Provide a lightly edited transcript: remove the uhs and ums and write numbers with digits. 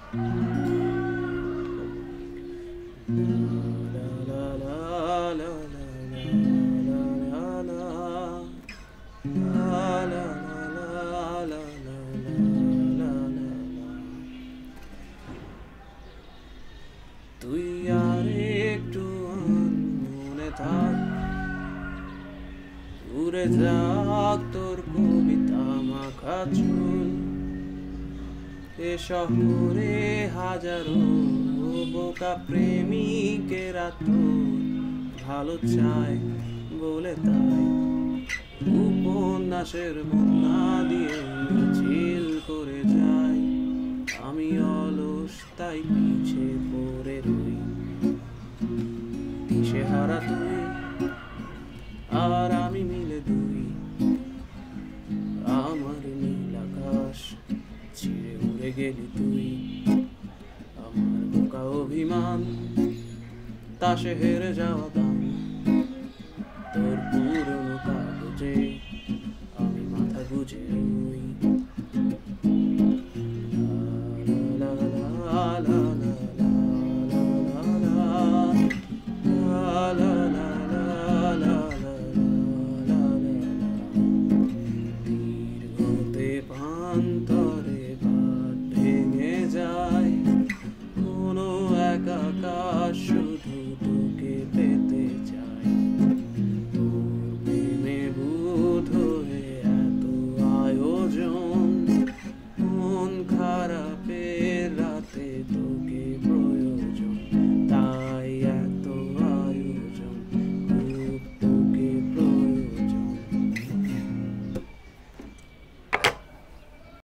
তুই আর একটু মনে থাক, উড়ে যাক তোর কবিতা মাখা চুল। এ শহরে হাজারো বোকা প্রেমিকেরা তোর ভালো চায় বলে, তাই উপন্যাসের বন্যা দিয়ে মিছিল করে যায়। আমি অলস তাই পিছে পড়ে রই, দিশেহারা তুই আর আমি মিলে দুই। আমার নীল আকাশ ছিঁড়ে উড়ে গেলি তুই, আমার বোকা অভিমান তাসে হেরে যাওয়া দাম তোর পুরো